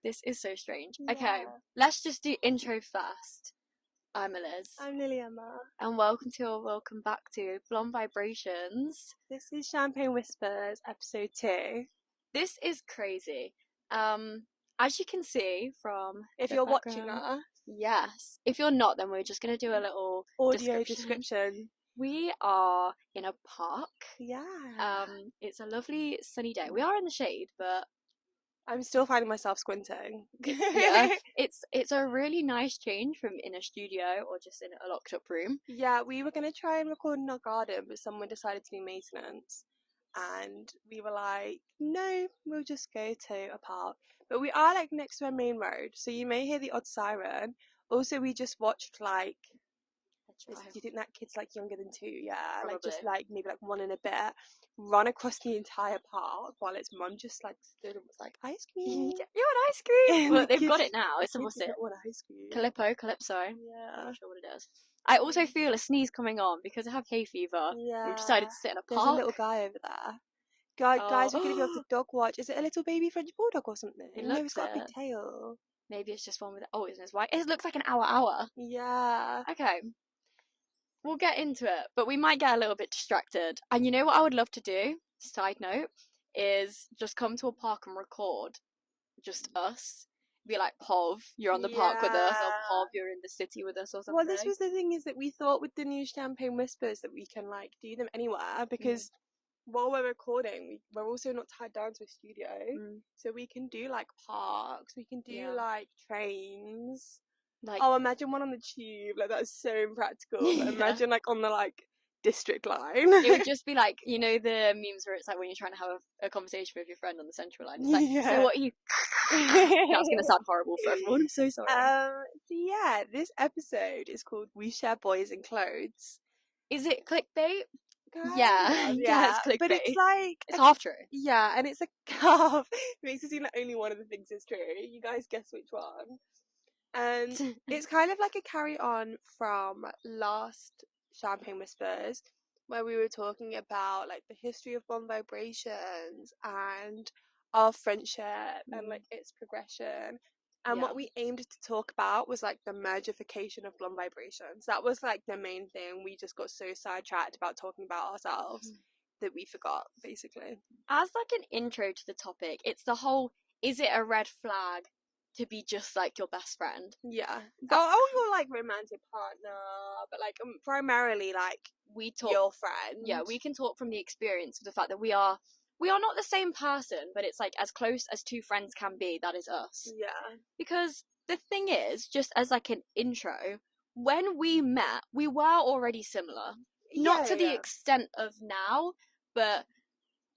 This is so strange. Yeah. Okay, let's just do intro first. I'm Liz. I'm Lily Emma. And welcome back to Blonde Vibrations. This is Champagne Whispers, episode 2. This is crazy. As you can see from If the you're background, watching us, yes. If you're not, then we're just going to do a little audio description. We are in a park. Yeah. It's a lovely sunny day. We are in the shade, but I'm still finding myself squinting. yeah, it's a really nice change from in a studio or just in a locked up room. Yeah, we were going to try and record in our garden, but someone decided to do maintenance. And we were like, no, we'll just go to a park. But we are like next to a main road, so you may hear the odd siren. Also, we just watched like, do you think that kid's like younger than 2? Yeah, Probably. like just like maybe like 1 and a bit, run across the entire park while its mum just like stood and was like, ice cream. You want ice cream? Well, they've got it now. It's what's it? Want ice cream? Calypso. Yeah. I'm not sure what it is. I also feel a sneeze coming on because I have hay fever. Yeah. We've decided to sit in a park. There's a little guy over there. Guys, we're going to be able to dog watch. Is it a little baby French bulldog or something? No, it's got a big tail. Maybe it's just one with... Oh, it's white. It looks like an owl. Yeah. Okay. We'll get into it, but we might get a little bit distracted. And you know what I would love to do, side note, is just come to a park and record. Just us. Be like, Pov, you're on the park with us, or Pov, you're in the city with us, or something. Well, this was the thing, is that we thought with the new Champagne Whispers that we can, like, do them anywhere, because while we're recording, we're also not tied down to a studio, so we can do, like, parks, we can do, like, trains. Like, oh, imagine one on the tube, like, that's so impractical. But imagine, like, on the, like, district line. It would just be like, you know, the memes where it's like when you're trying to have a conversation with your friend on the central line. It's like, so what are you... That's going to sound horrible for everyone. I'm so sorry. So yeah, this episode is called We Share Boys and Clothes. Is it clickbait? Yeah, it's clickbait. But it's like... It's half true. Yeah, and it's a half. It makes it seem like only one of the things is true. You guys guess which one. And it's kind of like a carry-on from last Champagne Whispers, where we were talking about like the history of Blonde Vibrations and our friendship and like its progression. And what we aimed to talk about was like the merge-ification of Blonde Vibrations. That was like the main thing. We just got so sidetracked about talking about ourselves that we forgot, basically. As like an intro to the topic, it's the whole, is it a red flag to be just like your best friend? Yeah. Your like romantic partner, but like primarily like we talk your friend. Yeah, we can talk from the experience of the fact that we are not the same person, but it's like as close as two friends can be, that is us. Yeah. Because the thing is, just as like an intro, when we met, we were already similar. Not to the extent of now, but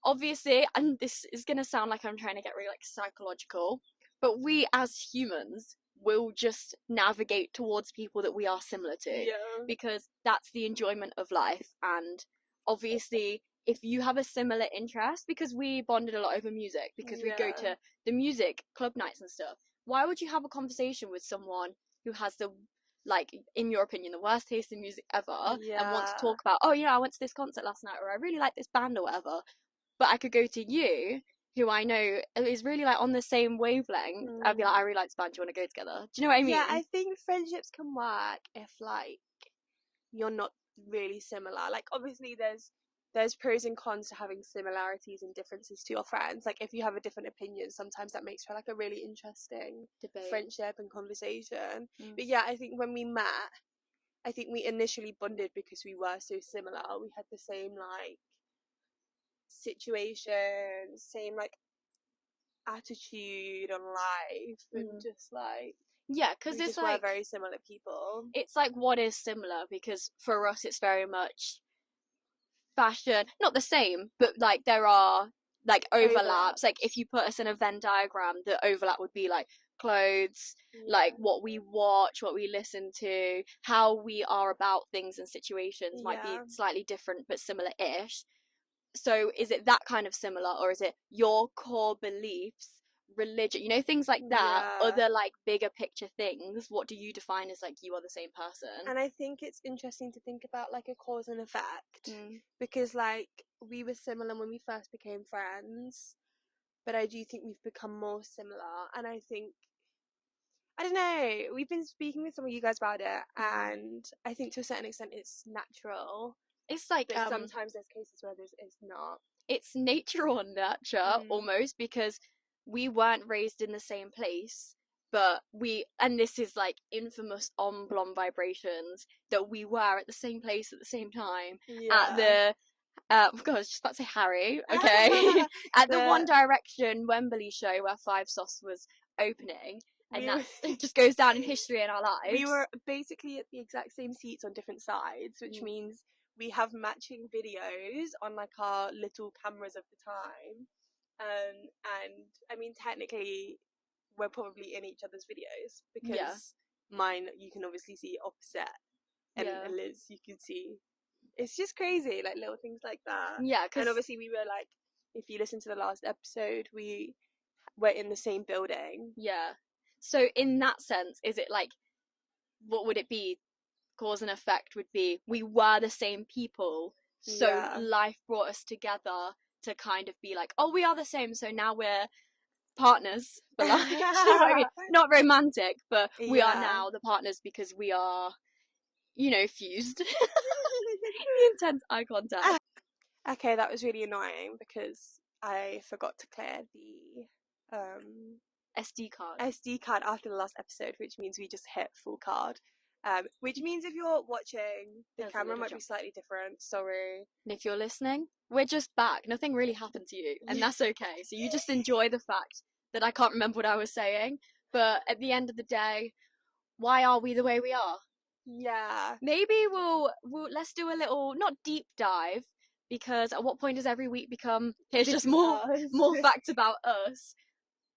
obviously, and this is going to sound like I'm trying to get really like psychological, but we as humans will just navigate towards people that we are similar to. Yeah. Because that's the enjoyment of life. And obviously, if you have a similar interest, because we bonded a lot over music, because we go to the music club nights and stuff, why would you have a conversation with someone who has the, like, in your opinion, the worst taste in music ever, and want to talk about, oh, I went to this concert last night, or I really like this band or whatever, but I could go to you, who I know is really like on the same wavelength. I'd be like, I really like this band, do you want to go together? Do you know what I mean? Yeah, I think friendships can work if like you're not really similar. Like obviously there's pros and cons to having similarities and differences to your friends. Like if you have a different opinion, sometimes that makes for like a really interesting debate, friendship and conversation. But yeah, I think when we met, I think we initially bonded because we were so similar. We had the same like situation, same like attitude on life, and just like because it's like we're very similar people. It's like what is similar, because for us it's very much fashion, not the same, but like there are like overlaps. Like if you put us in a Venn diagram, the overlap would be like clothes, like what we watch, what we listen to, how we are about things and situations might be slightly different but similar-ish. So is it that kind of similar, or is it your core beliefs, religion, things like that, other like bigger picture things? What do you define as like you are the same person? And I think it's interesting to think about like a cause and effect, because like we were similar when we first became friends, but I do think we've become more similar. And I think, I don't know, we've been speaking with some of you guys about it, and I think to a certain extent it's natural. It's like, but sometimes there's cases where it's not. It's nature or nurture, almost, because we weren't raised in the same place, but and this is like infamous on Blonde Vibrations, that we were at the same place at the same time at the God, I was just about to say Harry, okay, at the One Direction Wembley show where Five Sauce was opening, and it just goes down in history in our lives. We were basically at the exact same seats on different sides, which means we have matching videos on like our little cameras of the time, and I mean technically we're probably in each other's videos, because mine you can obviously see opposite, and Liz you can see. It's just crazy, like little things like that. Yeah, and obviously we were like, if you listen to the last episode, we were in the same building. Yeah. So in that sense, is it like, what would it be? Cause and effect would be, we were the same people, so life brought us together to kind of be like, oh, we are the same, so now we're partners for life. I mean, not romantic, but we are now the partners because we are, fused. Intense eye contact. Okay, that was really annoying because I forgot to clear the SD card after the last episode, which means we just hit full card. Which means if you're watching, the camera might be slightly different. Sorry. And if you're listening, we're just back. Nothing really happened to you, and that's okay. So you just enjoy the fact that I can't remember what I was saying. But at the end of the day, why are we the way we are? Yeah. Maybe we'll let's do a little, not deep dive, because at what point does every week become, here's just more facts about us?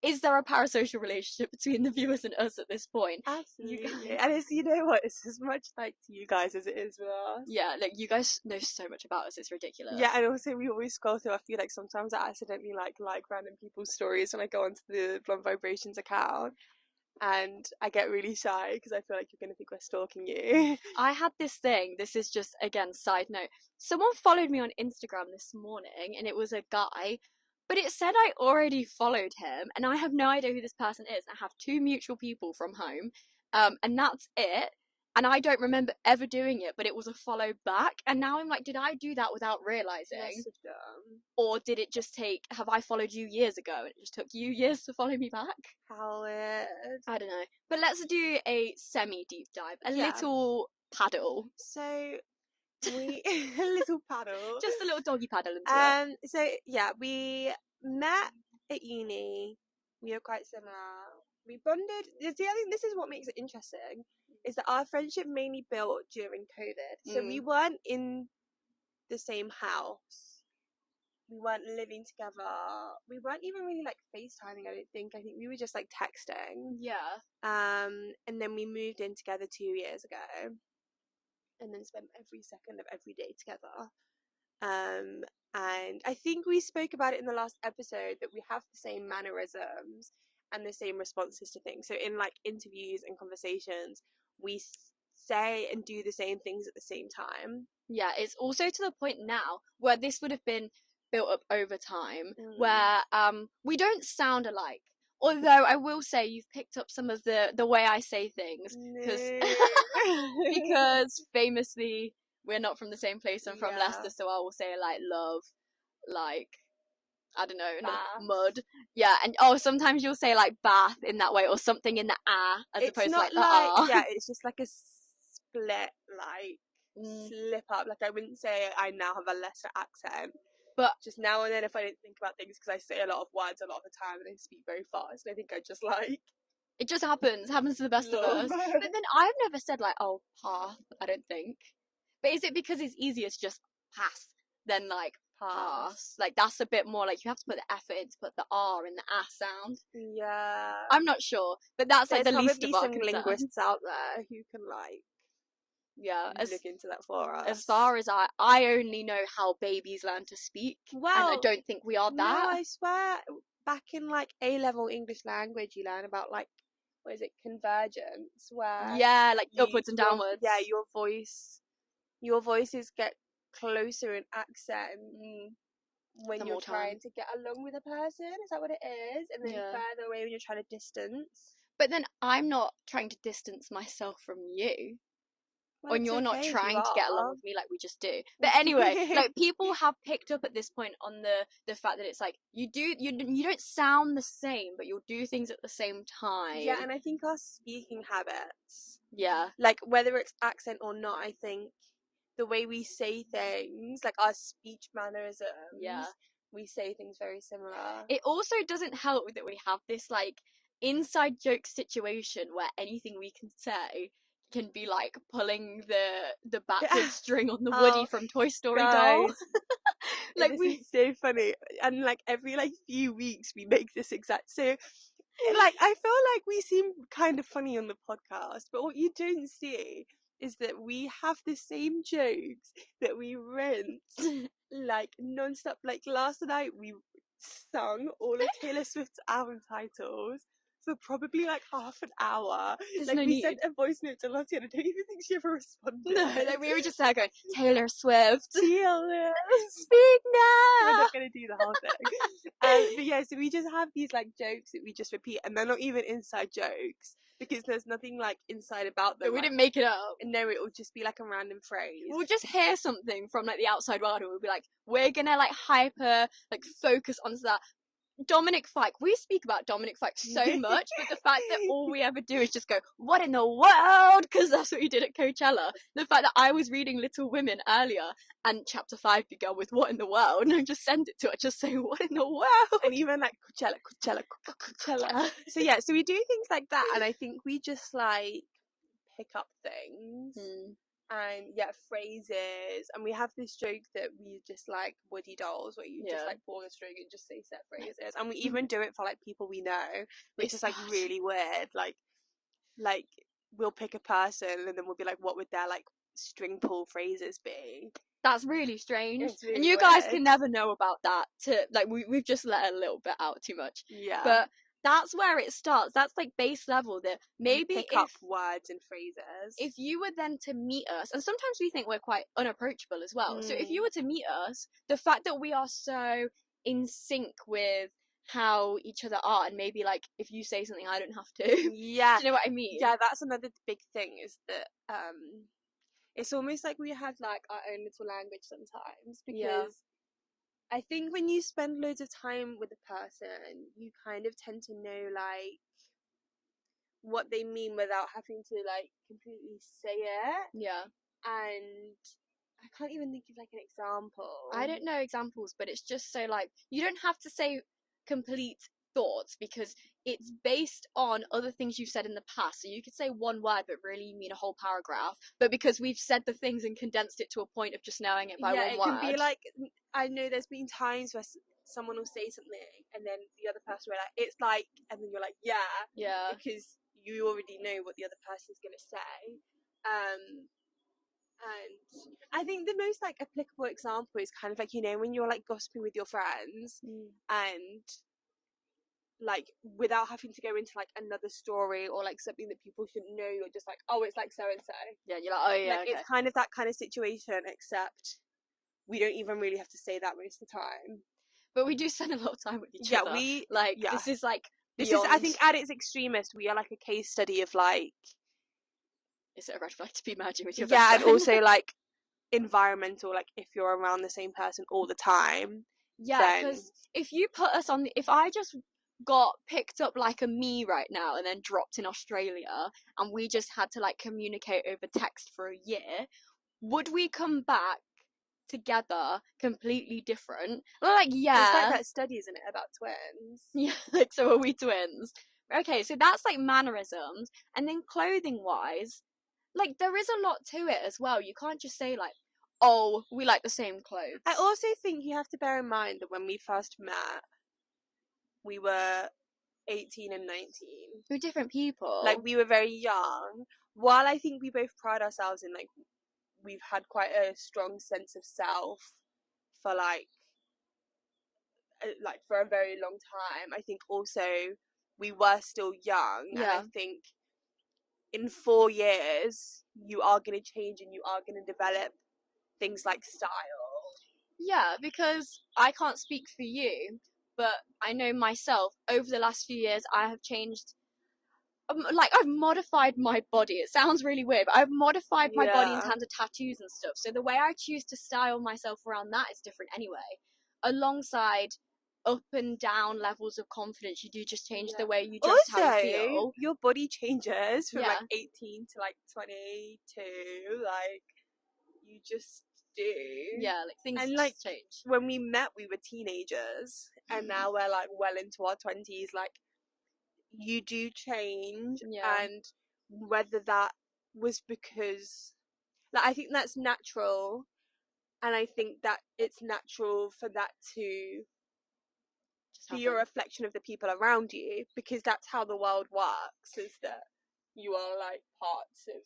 Is there a parasocial relationship between the viewers and us at this point? Absolutely. And it's, you know what, it's as much like to you guys as it is with us. Yeah, like you guys know so much about us, it's ridiculous. Yeah, and also we always scroll through. I feel like sometimes I accidentally like random people's stories when I go onto the Blonde Vibrations account, and I get really shy because I feel like you're going to think we're stalking you. I had this thing, this is just, again, side note. Someone followed me on Instagram this morning, and it was a guy, but it said I already followed him, and I have no idea who this person is. I have 2 mutual people from home, and that's it. And I don't remember ever doing it, but it was a follow back. And now I'm like, did I do that without realising? Yes, dumb. Or did it just have I followed you years ago and it just took you years to follow me back? How weird. I don't know. But let's do a semi-deep dive. A little paddle. So, a little paddle. Just a little doggy paddle into it. So, yeah, we met at uni. We were quite similar. We bonded. I think this is what makes it interesting, is that our friendship mainly built during COVID. So we weren't in the same house. We weren't living together. We weren't even really like FaceTiming, I don't think. I think we were just like texting. Yeah. And then we moved in together 2 years ago. And then spent every second of every day together. And I think we spoke about it in the last episode that we have the same mannerisms and the same responses to things. So in like interviews and conversations, we say and do the same things at the same time. Yeah, it's also to the point now where this would have been built up over time, where we don't sound alike. Although I will say you've picked up some of the way I say things, because famously we're not from the same place. I'm from Leicester, so I will say like love, like I don't know, mud. Yeah, and sometimes you'll say like bath in that way, or something in the as opposed to like the r. Yeah, it's just like a split, like slip up. Like I wouldn't say I now have a Leicester accent, but just now and then if I don't think about things, because I say a lot of words a lot of the time and I speak very fast, and I think I just like it just happens to the best of us. But then I've never said like path. I don't think. But is it because it's easier to just pass than like pass? Like that's a bit more like you have to put the effort in to put the R in the sound. Yeah. I'm not sure, but that's like the least of our concerns. There's some linguists out there who can like look into that for us. As far as I only know how babies learn to speak. Well, and I don't think we are that. No, I swear, back in like A-level English language, you learn about like, what is it, convergence, where like upwards and downwards. Yeah, your voices get closer in accent when The you're more trying time. to get along with a person. Is that what it is? And then Yeah. further away when you're trying to distance. But then I'm not trying to distance myself from you. Well, And it's you're not okay if you trying to get along are. with me like we just do. But anyway, like people have picked up at this point on the fact that it's like you don't sound the same, but you'll do things at the same time. Yeah, and I think our speaking habits, yeah, like whether it's accent or not, I think the way we say things, like our speech mannerisms, yeah. we say things very similar. It also doesn't help that we have this like inside joke situation where anything we can say can be like pulling the backwards string on the Woody from Toy Story doll. Like this is so funny, and like every like few weeks we make this exact so like I feel like we seem kind of funny on the podcast, but what you don't see is that we have the same jokes that we rinse like non-stop. Like last night we sung all of Taylor Swift's album titles for probably like half an hour. There's like no we need. sent a voice note to Lottie and I don't even think she ever responded. No, like we were just there going, Taylor Swift. Taylor, speak now. We're not going to do the whole thing. But yeah, so we just have these like jokes that we just repeat, and they're not even inside jokes because there's nothing like inside about them. But we didn't make it up. No, it will just be like a random phrase. We'll just hear something from like the outside world and we'll be like, we're gonna like hyper like focus onto that. Dominic Fike, we speak about Dominic Fike so much, but the fact that all we ever do is just go, what in the world? Because that's what you did at Coachella. The fact that I was reading Little Women earlier and chapter 5 began with what in the world, and I just send it to her, just saying, what in the world? And even like Coachella. So yeah, so we do things like that, and I think we just like pick up things. And yeah, phrases, and we have this joke that we just like Woody dolls, where you just like pull the string and just say set phrases, and we even do it for like people we know, which is like really weird. Like we'll pick a person and then we'll be like, what would their like string pull phrases be? That's really strange, really and you guys can never know about that. To like, we've just let a little bit out too much. Yeah, but that's where it starts. That's like base level. That maybe pick up words and phrases. If you were then to meet us, and sometimes we think we're quite unapproachable as well. So if you were to meet us, the fact that we are so in sync with how each other are, and maybe like if you say something I don't have to. Yeah. Do you know what I mean? Yeah, that's another big thing, is that it's almost like we have like our own little language sometimes, because I think when you spend loads of time with a person, you kind of tend to know like what they mean without having to like completely say it. Yeah. And I can't even think of like an example. I don't know examples, but it's just so like you don't have to say complete thoughts because it's based on other things you've said in the past. So you could say one word but really mean a whole paragraph, but because we've said the things and condensed it to a point of just knowing it by one word. Yeah, it can be like, I know there's been times where someone will say something and then the other person will like, it's like, and then you're like, yeah, because you already know what the other person's gonna say. And I think the most like applicable example is kind of like, you know, when you're like gossiping with your friends and like without having to go into like another story or like something that people shouldn't know, you're just like, oh, it's like so and so. Yeah, you're like, oh yeah, like, okay. It's kind of that kind of situation, except we don't even really have to say that most of the time. But we do spend a lot of time with each other. This is like this is, I think, at its extremist, we are like a case study of like, is it a red flag to be merging with your best friend? And also like environmental, like if you're around the same person all the time. Yeah, because if you put us on, if I just got picked up like a me right now and then dropped in Australia and we just had to like communicate over text for a year, would we come back together completely different? Well, like, yeah, it's like that study, isn't it, about twins? Yeah, like, so are we twins? Okay, so that's like mannerisms. And then clothing wise, like there is a lot to it as well. You can't just say like, oh, we like the same clothes. I also think you have to bear in mind that when we first met, we were 18 and 19. We're different people. Like, we were very young. While I think we both pride ourselves in, like, we've had quite a strong sense of self for, like for a very long time, I think also we were still young. Yeah. And I think in 4 years, you are going to change and you are going to develop things like style. Yeah, because I can't speak for you, but I know myself, over the last few years, I have changed. Like, I've modified my body. It sounds really weird, but I've modified my body in Yeah. terms of tattoos and stuff. So the way I choose to style myself around that is different anyway. Alongside up and down levels of confidence, you do just change the way you dress, how you feel. Your body changes from like Yeah. 18 to like 22. Like, you just do. Yeah, like things And just like change. when we met, we were teenagers, and now we're like well into our 20s. Like, you do change, Yeah. and whether that was because, like, I think that's natural, and I think that it's natural for that to Just be a happen. reflection of the people around you, because that's how the world works, is that you are like parts of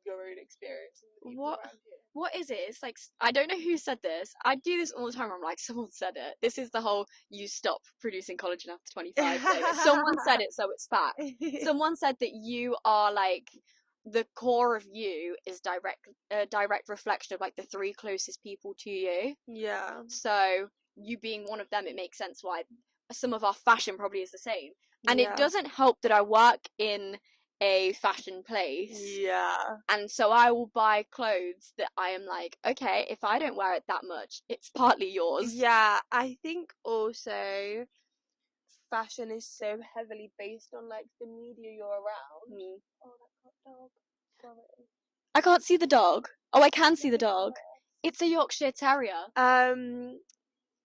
your own experience and the people around you. What is it? It's like, I don't know who said this. I do this all the time. I'm like, someone said it. This is the whole you stop producing collagen after 25 thing. Someone said it, so it's fact. Someone said that you are like, the core of you is direct reflection of like the three closest people to you. Yeah. So you being one of them, it makes sense why some of our fashion probably is the same. And it doesn't help that I work in a fashion place. Yeah. And so I will buy clothes that I am like, okay, if I don't wear it that much, it's partly yours. Yeah, I think also fashion is so heavily based on like the media you're around. Oh, that dog. Sorry. I can't see the dog. Oh, I can see the dog. It's a Yorkshire Terrier. I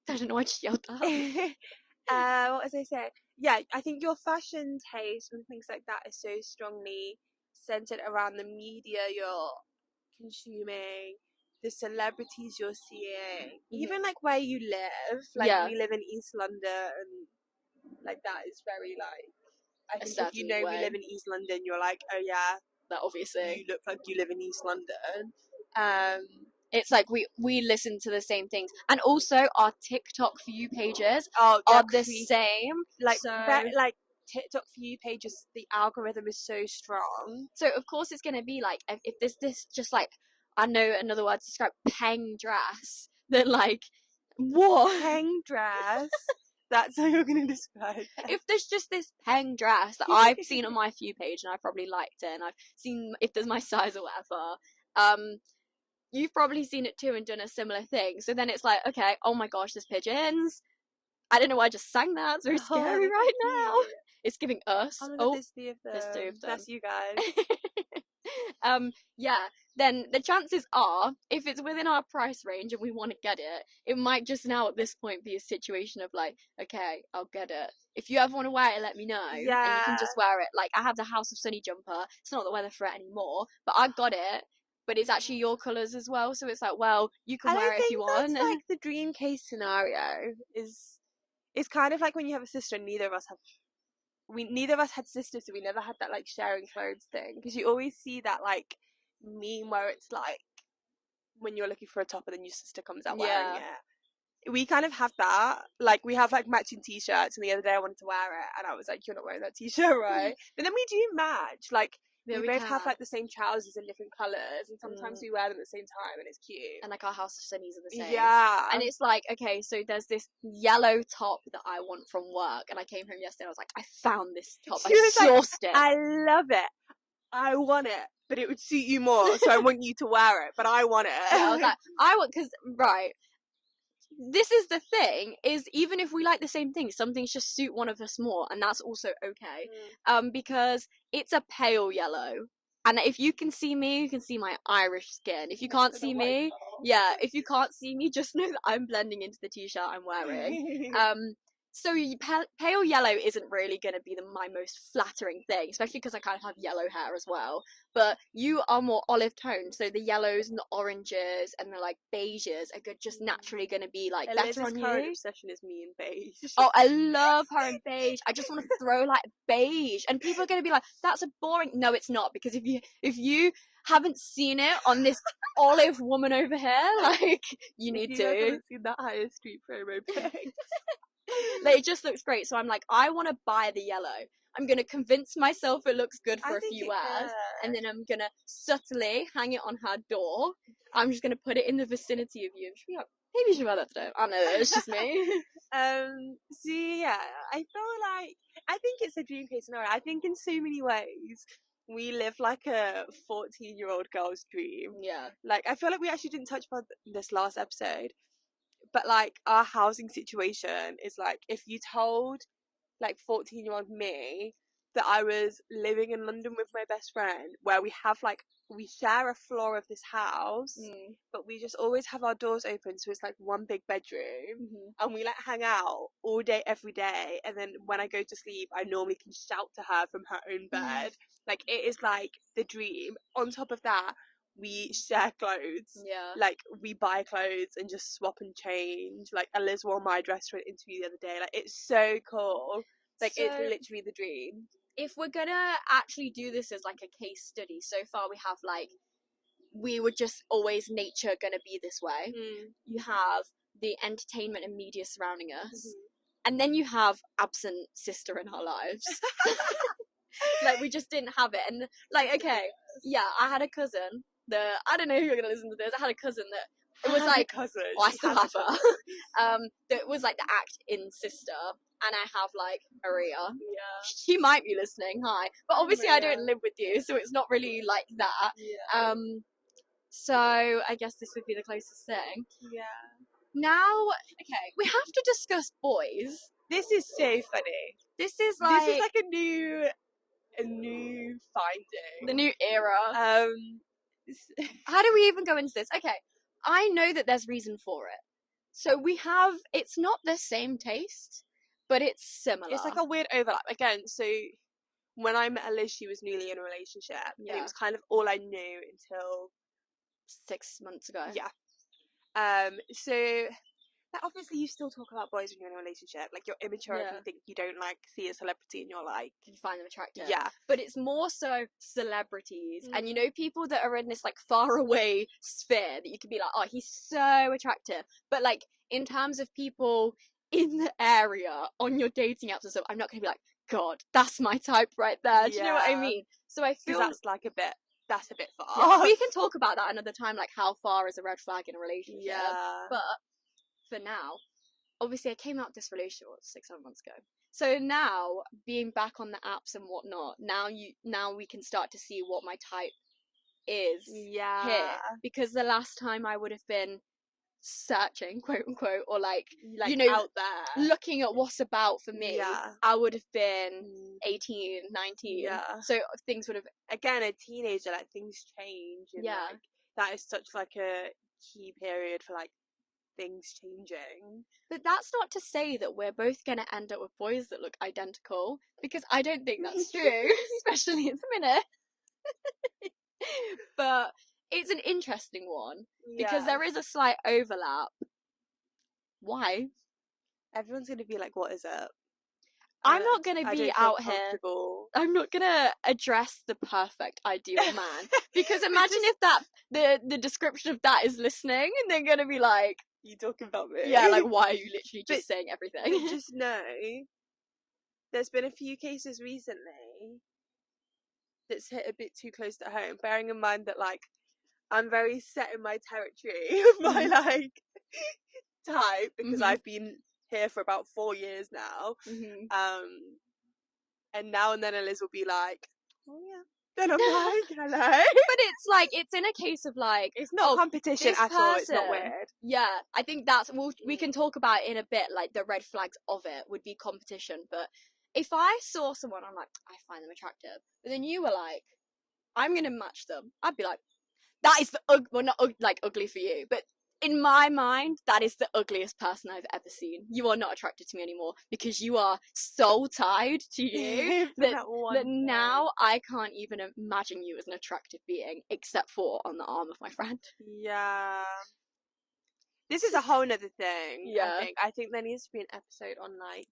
don't know why I just yelled that. What was I saying? Yeah, I think your fashion taste and things like that is so strongly centered around the media you're consuming, the celebrities you're seeing, even like where you live. Like, we live in East London, like that is very like, I think if you know we live in East London, you're like, oh yeah, that obviously you look like you live in East London. It's like we listen to the same things, and also our TikTok for you pages are the same. Like, so like TikTok for you pages, the algorithm is so strong. So of course it's gonna be like, if there's this just like, I know another word to describe peng dress, then like, what? Peng dress. That's how you're gonna describe it. If there's just this peng dress that I've seen on my few page and I've probably liked it, and I've seen if there's my size or whatever, you've probably seen it too and done a similar thing. So then it's like, okay, oh my gosh, there's pigeons. I don't know why I just sang that. It's very scary right now. It's giving us. There's 3 of them. There's 2 of them. That's you guys. Yeah, then the chances are, if it's within our price range and we want to get it, it might just now at this point be a situation of like, okay, I'll get it. If you ever want to wear it, let me know. Yeah. And you can just wear it. Like, I have the House of Sunny jumper. It's not the weather for it anymore, but I got it. But it's actually your colours as well, so it's like, well, you can wear it if you want. That's like the dream case scenario is, it's kind of like when you have a sister and neither of us had sisters, so we never had that like sharing clothes thing, because you always see that like meme where it's like when you're looking for a top and then your sister comes out wearing it. We kind of have that, like we have like matching t-shirts, and the other day I wanted to wear it and I was like, you're not wearing that t-shirt, right? But then we do match, like we both have like the same trousers in different colours, and sometimes we wear them at the same time and it's cute. And like our House of Sunnies are the same. Yeah. And it's like, okay, so there's this yellow top that I want from work, and I came home yesterday and I was like, I found this top. I sourced it. I love it. I want it, but it would suit you more, so I want you to wear it, but I want it. Yeah, I was like, because, right, this is the thing, is even if we like the same things, some things just suit one of us more, and that's also okay. Because it's a pale yellow, and if you can see me, you can see my Irish skin. If you can't see me, if you can't see me, just know that I'm blending into the t-shirt I'm wearing. So pale yellow isn't really going to be my most flattering thing, especially because I kind of have yellow hair as well. But you are more olive toned, so the yellows and the oranges and the like beiges are just naturally going to be like better on you. Current obsession is me and beige. Oh, I love her in beige. I just want to throw like beige, and people are going to be like, "That's a boring." No, it's not, because if you haven't seen it on this olive woman over here, like you need to. I haven't seen that Higher Street promo pics. Like, it just looks great, so I'm like, I want to buy the yellow. I'm going to convince myself it looks good for a few wears, and then I'm going to subtly hang it on her door. I'm just going to put it in the vicinity of you. Maybe you should write that down. I know, it's just me. So yeah, I feel like, I think it's a dream case scenario. I think in so many ways we live like a 14-year-old girl's dream. Yeah. Like, I feel like we actually didn't touch upon this last episode, but like our housing situation is like, if you told like 14-year-old me that I was living in London with my best friend, where we have like, we share a floor of this house, but we just always have our doors open, so it's like one big bedroom, and we like hang out all day every day, and then when I go to sleep I normally can shout to her from her own bed. Like, it is like the dream. On top of that, we share clothes. Yeah. Like, we buy clothes and just swap and change. Like, Eliz wore my dress for an interview the other day. Like, it's so cool. Like, So, it's literally the dream. if we're gonna actually do this as like a case study, so far we have like, we were just always nature gonna be this way. You have the entertainment and media surrounding us, and then you have absent sister in our lives. Like, we just didn't have it. And like, okay, yeah, I had a cousin that, I don't know if you're gonna listen to this, I had a cousin that it was like, cousin. oh, I still have her. That was like the act in sister, and I have like Maria. Yeah. She might be listening. Hi, but obviously I Maria. don't live with you, so it's not really like that. Yeah. So I guess this would be the closest thing. Yeah. Now, okay, we have to discuss boys. This is so funny. This is like a new finding. the new era. How do we even go into this? Okay, I know that there's reason for it. So we have, it's not the same taste, but it's similar. It's like a weird overlap. Again, so when I met Eliz, she was newly in a relationship. Yeah. And it was kind of all I knew until 6 months ago. Yeah. So, like, obviously you still talk about boys when you're in a relationship. Like, you're immature if you think you don't like see a celebrity and you're like, You find them attractive. yeah. But it's more so celebrities. And you know, people that are in this like far away sphere that you could be like, oh, he's so attractive. But like, in terms of people in the area on your dating apps and stuff, I'm not going to be like, God, that's my type right there. Do you know what I Yeah. mean? So I feel Because that's a bit far. yeah, we can talk about that another time, like how far is a red flag in a relationship. Yeah. But for now, obviously I came out of this relationship 6-7 months ago. So now, being back on the apps and whatnot, now we can start to see what my type is Yeah. here. Because the last time I would have been searching, quote unquote, or like you know, out there, looking at what's about for me, Yeah. I would have been 18, 19. Yeah. So things would have, again, a teenager, like, things change. And, Yeah. like, that is such like a key period for like things changing. but that's not to say that we're both going to end up with boys that look identical, because I don't think that's true, especially at the minute. But it's an interesting one, because there is a slight overlap. Why? Everyone's gonna be like, what is it? I'm not going to I be don't feel out here. comfortable. I'm not going to address the perfect ideal man. Because imagine if that the description of that is listening, and they're going to be like, You talking about me? yeah, like, why are you literally just But- saying But everything? just know, there's been a few cases recently that's hit a bit too close to home, bearing in mind that, like, I'm very set in my territory of my, like, type, because I've been here for about 4 years now. And now and then Eliz will be like, oh yeah. Then I'm like, hello. But it's like, it's in a case of like, It's not competition this at all. It's not person- weird. yeah, I think that's, we can talk about it in a bit, like the red flags of it would be competition. But if I saw someone, I'm like, I find them attractive, but then you were like, I'm gonna match them, I'd be like, that is the well, not like ugly for you, but in my mind, that is the ugliest person I've ever seen. You are not attracted to me anymore, because you are so tied to you that now I can't even imagine you as an attractive being, except for on the arm of my friend. Yeah. This is a whole nother thing. Yeah. I think there needs to be an episode on like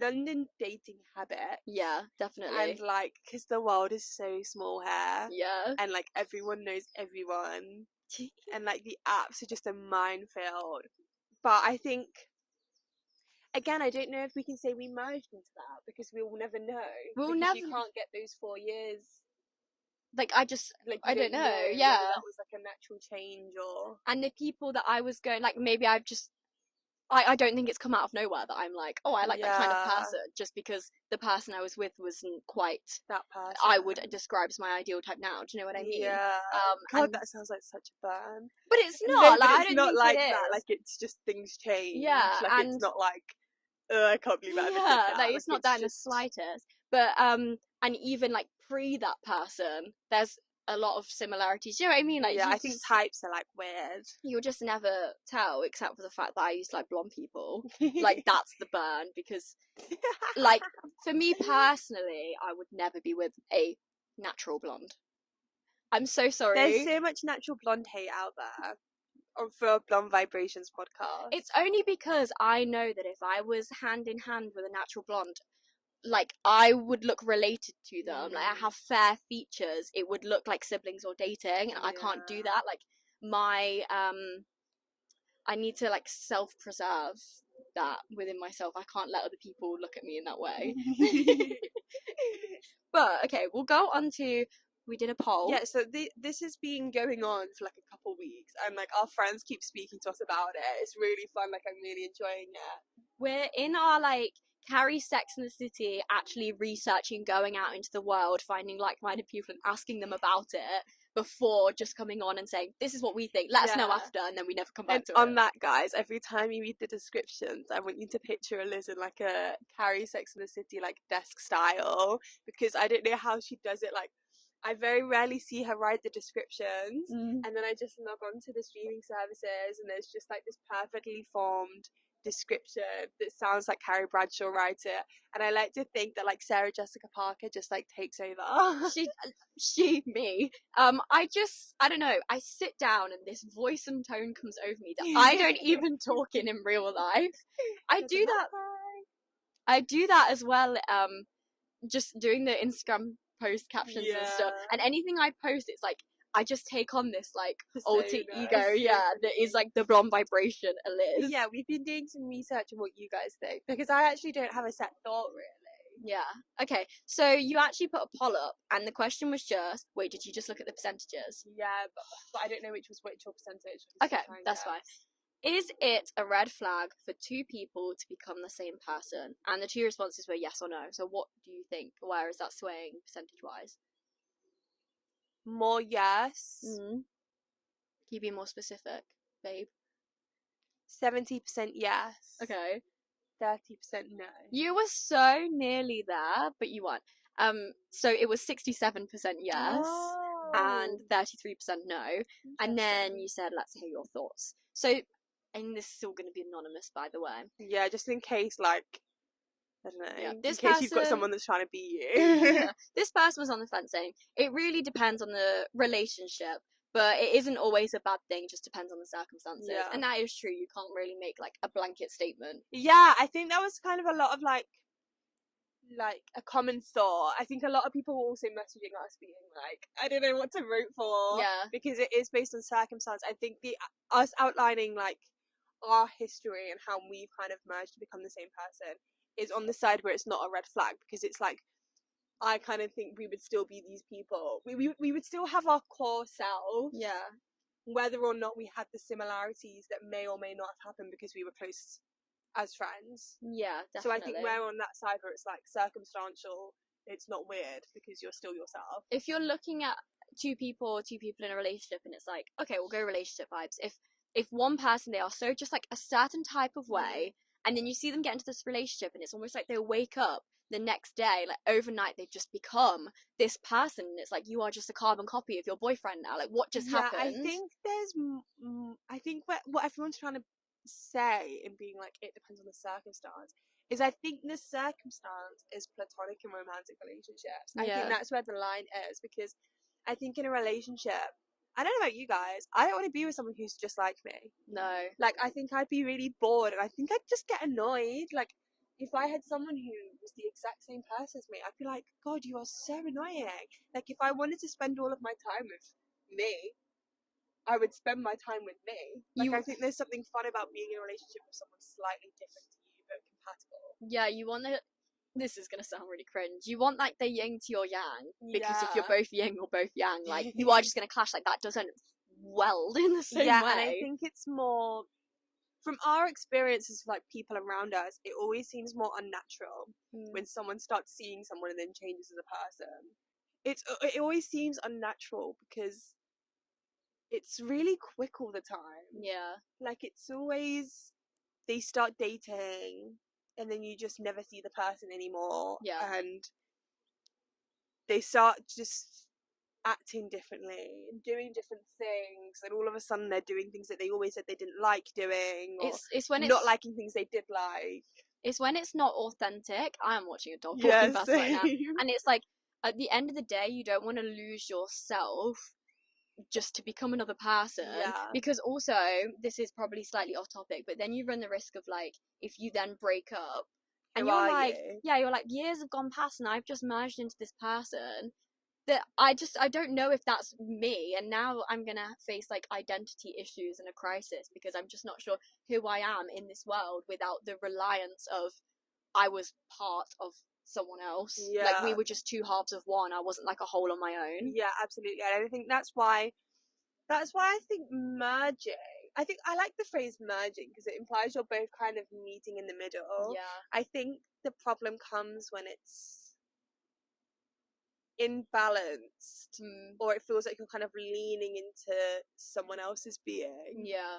London dating habits. Yeah, definitely. And like, because the world is so small here. Yeah. And like, everyone knows everyone. And like, the apps are just a minefield. But I think, again, I don't know if we can say we merged into that, because we will never know. We'll because never- You can't get those 4 years like Like, I you don't know, whether yeah. that was like a natural change or. And the people that I was going, like, maybe I don't think it's come out of nowhere that I'm like, oh, I like that kind of Yeah. person, just because the person I was with wasn't quite That person I would describe as my ideal type now. Do you know what I mean? Yeah. God, And, that sounds like such a burn. but it's No, not. but Like, I it's don't not think like it that. is. Like, it's just things change. Yeah, like, and it's not like, I can't believe I ever did yeah, that. like it's not that in the just. slightest. But and even like pre that person, there's a lot of similarities. Do you know what I mean? Like, Yeah, I think types are like weird. you'll just never tell, except for the fact that I used to like blonde people. Like, that's the burn, because like, for me personally, I would never be with a natural blonde. I'm so sorry. There's so much natural blonde hate out there for Blonde Vibrations podcast. It's only because I know that if I was hand in hand with a natural blonde, like, I would look related to them. Like, I have fair features. It would look like siblings or dating, and I can't do that. Like, my I need to like self-preserve that within myself. I can't let other people look at me in that way. But okay, we'll go on to, we did a poll. Yeah, so this has been going on for like a couple weeks, and like our friends keep speaking to us about it. It's really fun. Like, I'm really enjoying it. We're in our like Carrie Sex in the City, actually researching, going out into the world, finding like-minded people and asking them about it before just coming on and saying, this is what we think, let us know after, and then we never come back to it. On that, guys, every time you read the descriptions, I want you to picture Liz in like a Carrie Sex in the City like desk style, because I don't know how she does it. Like, I very rarely see her write the descriptions, and then I just log on to the streaming services, and there's just like this perfectly formed description that sounds like Carrie Bradshaw writes it, and I like to think that like Sarah Jessica Parker just like takes over. me. I don't know. I sit down and this voice and tone comes over me that I don't even talk in real life. I do that as well. Just doing the Instagram post captions and stuff, and anything I post, it's like I just take on this like alter ego, that is like the blonde vibration Liz. Yeah, we've been doing some research on what you guys think, because I actually don't have a set thought really. Yeah. Okay, so you actually put a poll up, and the question was just, wait, did you just look at the percentages? Yeah, but I don't know which was which or percentage. Okay, that's fine. Is it a red flag for two people to become the same person? And the two responses were yes or no. So what do you think? Where is that swaying percentage-wise? More yes. Can you be more specific, babe? 70% yes. Okay. 30% no. You were so nearly there, but you won. So it was 67% yes and 33% no. And then you said, let's hear your thoughts. So, and this is all going to be anonymous, by the way. Yeah, just in case, like, I don't know. Yeah, in case you've got someone that's trying to beat you. This person was on the fence saying, it really depends on the relationship, but it isn't always a bad thing, just depends on the circumstances. Yeah. And that is true. You can't really make like a blanket statement. Yeah, I think that was kind of a lot of like a common thought. I think a lot of people were also messaging us being like, I don't know what to root for. Yeah. Because it is based on circumstance. I think us outlining like our history and how we've kind of merged to become the same person is on the side where it's not a red flag, because it's like, I kind of think we would still be these people. We would still have our core selves. Yeah. Whether or not we had the similarities that may or may not have happened because we were close as friends. Yeah, definitely. So I think we're on that side where it's like circumstantial, it's not weird because you're still yourself. If you're looking at two people in a relationship and it's like, okay, we'll go relationship vibes. If one person, they are so just like a certain type of way, and then you see them get into this relationship and it's almost like they wake up the next day, like overnight they've just become this person, and it's like, you are just a carbon copy of your boyfriend now. Like, what just happened? I think there's I think what everyone's trying to say in being like, it depends on the circumstance, is I think the circumstance is platonic and romantic relationships. I think that's where the line is, because I think in a relationship, I don't know about you guys, I don't want to be with someone who's just like me. No. Like, I think I'd be really bored, and I think I'd just get annoyed. Like, if I had someone who was the exact same person as me, I'd be like, God, you are so annoying. Like, if I wanted to spend all of my time with me, I would spend my time with me. Like, I think there's something fun about being in a relationship with someone slightly different to you, but compatible. Yeah, you want to this is gonna sound really cringe. You want like the yin to your yang, because if you're Yeah. both yin or both yang, like you are just gonna clash. Like that doesn't weld in the same Yeah, way. and I think it's more from our experiences with like people around us. It always seems more unnatural when someone starts seeing someone and then changes as a person. It always seems unnatural because it's really quick all the time. Yeah. Like it's always they start dating and then you just never see the person anymore. Yeah. And they start just acting differently and doing different things, and all of a sudden they're doing things that they always said they didn't like doing, or It's when not liking things they did like. It's when it's not authentic. I am watching a dog walking Yes, past right now, and it's like at the end of the day, you don't want to lose yourself just to become another person. Yeah. Because also, this is probably slightly off topic, but then you run the risk of like if you then break up and Who you're are like, you? yeah, you're like years have gone past and I've just merged into this person that I don't know if that's me, and now I'm gonna face like identity issues and a crisis because I'm just not sure who I am in this world without the reliance of I was part of someone else. Yeah. Like we were just two halves of one. I wasn't like a whole on my own. Yeah, absolutely. And I think that's why I think merging. I think I like the phrase merging because it implies you're both kind of meeting in the middle. Yeah. I think the problem comes when it's imbalanced, or it feels like you're kind of leaning into someone else's being. Yeah.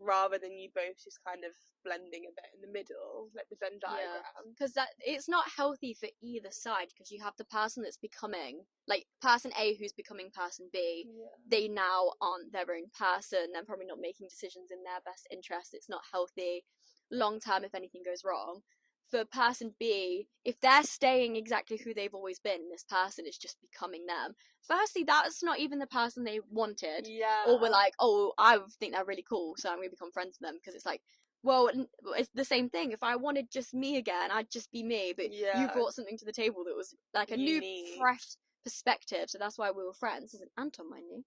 Rather than you both just kind of blending a bit in the middle, like the Venn diagram. Because that it's not healthy for either side, because you have the person that's becoming like person A who's becoming person B. Yeah. They now aren't their own person. They're probably not making decisions in their best interest. It's not healthy long term if anything goes wrong. For person B, if they're staying exactly who they've always been, this person is just becoming them. Firstly, that's not even the person they wanted. Yeah. Or we're like, oh, I think they're really cool, so I'm going to become friends with them. Because it's like, well, it's the same thing. If I wanted just me again, I'd just be me. But you brought something to the table that was like a unique, new, fresh perspective. So that's why we were friends. There's an ant on my knee.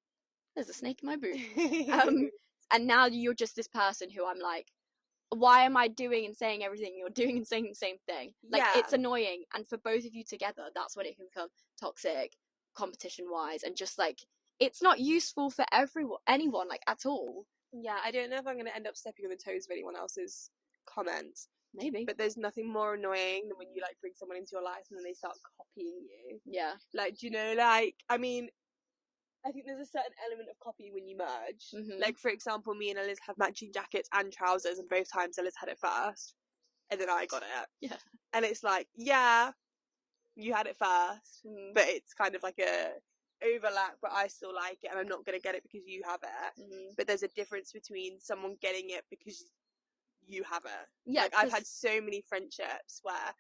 There's a snake in my boot. And now you're just this person who I'm like, why am I doing and saying everything you're doing and saying the same thing? Like, it's annoying. And for both of you together, that's when it can become toxic, competition-wise, and just, like, it's not useful for anyone, like, at all. Yeah, I don't know if I'm going to end up stepping on the toes of anyone else's comments. Maybe. But there's nothing more annoying than when you, like, bring someone into your life and then they start copying you. Yeah. Like, do you know, like, I mean, I think there's a certain element of copy when you merge. Mm-hmm. Like, for example, me and Eliz have matching jackets and trousers, and both times Eliz had it first, and then I got it. Yeah. And it's like, yeah, you had it first, but it's kind of like a overlap, but I still like it, and I'm not going to get it because you have it. Mm-hmm. But there's a difference between someone getting it because you have it. Yeah. Like, I've had so many friendships where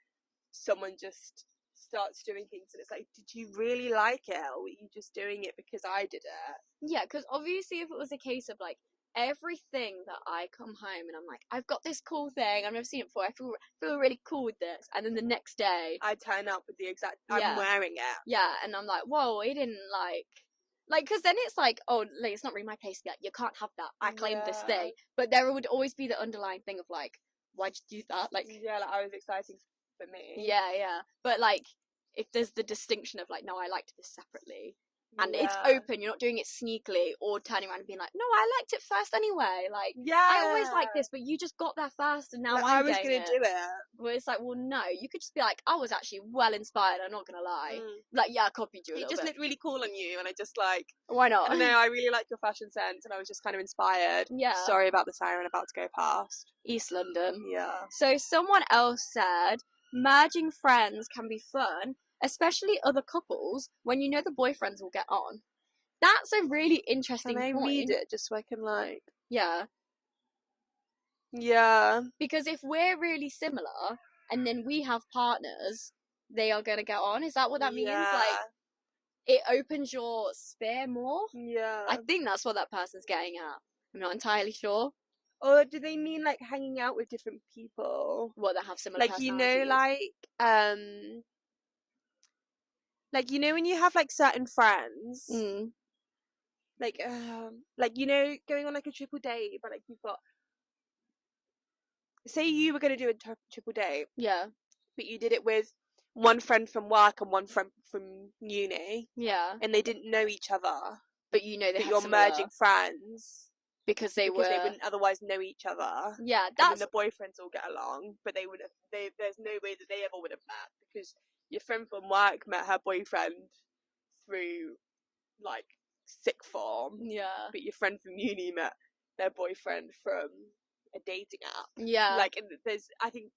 someone just starts doing things and it's like, did you really like it, or were you just doing it because I did it? Yeah, because obviously if it was a case of like everything that I come home and I'm like, I've got this cool thing, I've never seen it before, I feel really cool with this, and then the next day I turn up with the exact I'm wearing it. Yeah, and I'm like, whoa, he didn't like, because then it's like, oh, like, it's not really my place yet, you can't have that, I claimed this thing. But there would always be the underlying thing of like, why'd you do that? Like, yeah, like, I was exciting for me. Yeah. But like, if there's the distinction of like, no, I liked this separately, and it's open, you're not doing it sneakily or turning around and being like, no, I liked it first anyway, like, I always liked this, but you just got there first and now like, I was gonna do it. Well, it's like, well, no, you could just be like, I was actually well inspired, I'm not gonna lie. Like, yeah, I copied you a it little just bit. looked really cool on you, and I just like, why not? I don't know, I really like your fashion sense, and I was just kind of inspired. Yeah. Sorry about the siren about to go past. East London. Yeah. So someone else said, merging friends can be fun, especially other couples, when you know the boyfriends will get on. That's a really interesting point. Can I read it just so I can like... Yeah. Yeah. Because if we're really similar, and then we have partners, they are going to get on. Is that what that means? Like, it opens your sphere more? Yeah. I think that's what that person's getting at. I'm not entirely sure. Or do they mean like hanging out with different people? What, that have similar like, you know, like, you know, when you have like certain friends, like, you know, going on like a triple date, but like you've got, say you were going to do a triple date. Yeah. but you did it with one friend from work and one friend from uni, Yeah. and they didn't know each other, But you know they but had you're similar, merging friends because they because they wouldn't otherwise know each other. Yeah, And then that's the boyfriends all get along, but they would have. There's no way that they ever would have met, because your friend from work met her boyfriend through like sixth form, yeah. but your friend from uni met their boyfriend from a dating app. Yeah. Like, there's, I think,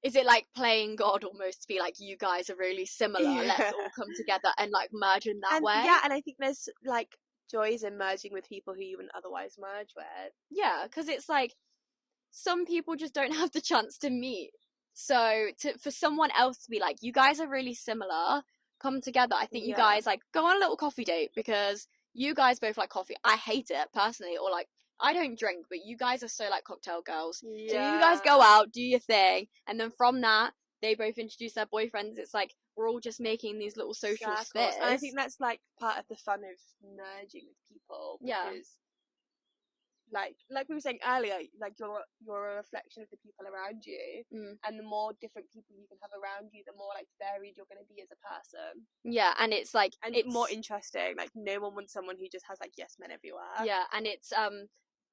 is it like playing God almost, to be like, you guys are really similar, let's all come together and like merge in that way? Yeah, and I think there's like joys in merging with people who you wouldn't otherwise merge with. Yeah, because it's like, some people just don't have the chance to meet. So for someone else to be like, you guys are really similar, come together. I think you guys like go on a little coffee date, because you guys both like coffee. I hate it personally, or like, I don't drink, but you guys are so like cocktail girls. Yeah. So you guys go out, do your thing, and then from that they both introduce their boyfriends. It's like we're all just making these little social spheres. And I think that's like part of the fun of merging with people. Because like we were saying earlier, like you're a reflection of the people around you, and the more different people you can have around you, the more like varied you're going to be as a person. Yeah, and it's like, and it's more interesting. Like, no one wants someone who just has like yes men everywhere. Yeah, and it's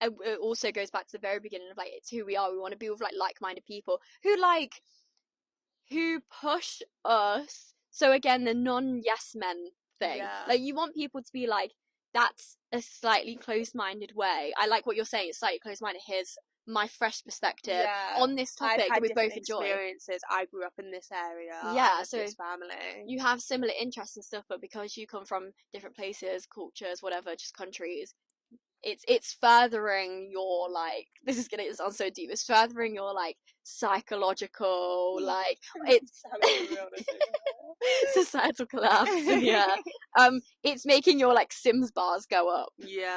it also goes back to the very beginning of like, it's who we are. We want to be with like like-minded people who push us. So again, the non-yes men thing. Yeah. Like, you want people to be like, that's a slightly closed-minded way. I like what you're saying. It's slightly closed-minded. Here's my fresh perspective on this topic that we both enjoy. Experiences. I grew up in this area. Yeah, so this family. You have similar interests and stuff, but because you come from different places, cultures, whatever, just countries, it's furthering your, like, this is gonna sound so deep, it's furthering your like psychological, like, it's societal collapse. Yeah. It's making your like Sims bars go up,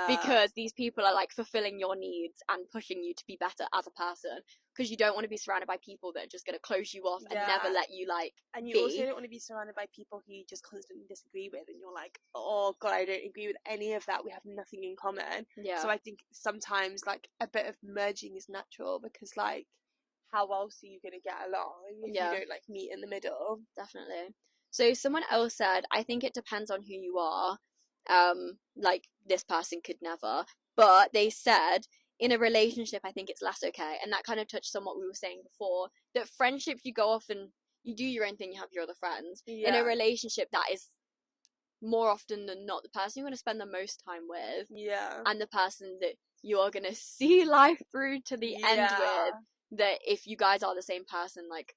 because these people are like fulfilling your needs and pushing you to be better as a person, because you don't want to be surrounded by people that are just going to close you off and never let you like and you be. Also don't want to be surrounded by people who you just constantly disagree with, and you're like, oh god, I don't agree with any of that, we have nothing in common. So I think sometimes like a bit of merging is natural, because like, how else are you going to get along if you don't like meet in the middle? Definitely. So someone else said, I think it depends on who you are. Like, this person could never, but they said in a relationship, I think it's less okay. And that kind of touched on what we were saying before, that friendships, you go off and you do your own thing, you have your other friends. In a relationship, that is more often than not the person you want to spend the most time with, and the person that you're gonna see life through to the end with. That if you guys are the same person, like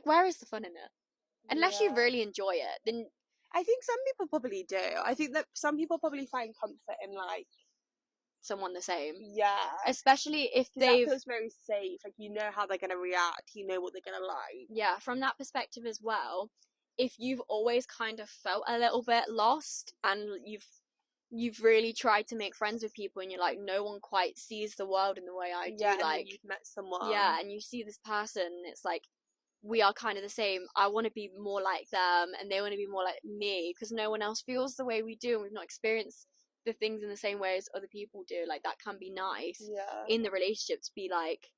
where is the fun in it? Unless you really enjoy it, then I think some people probably do. I think that some people probably find comfort in like someone the same. Yeah. Especially if that feels very safe. Like, you know how they're gonna react. You know what they're gonna like. Yeah, from that perspective as well. If you've always kind of felt a little bit lost, and you've really tried to make friends with people, and you're like, no one quite sees the world in the way I do. And like, then you've met someone. Yeah, and you see this person, and it's like, we are kind of the same. I want to be more like them, and they want to be more like me, because no one else feels the way we do, and we've not experienced the things in the same way as other people do. Like, that can be nice in the relationship, to be like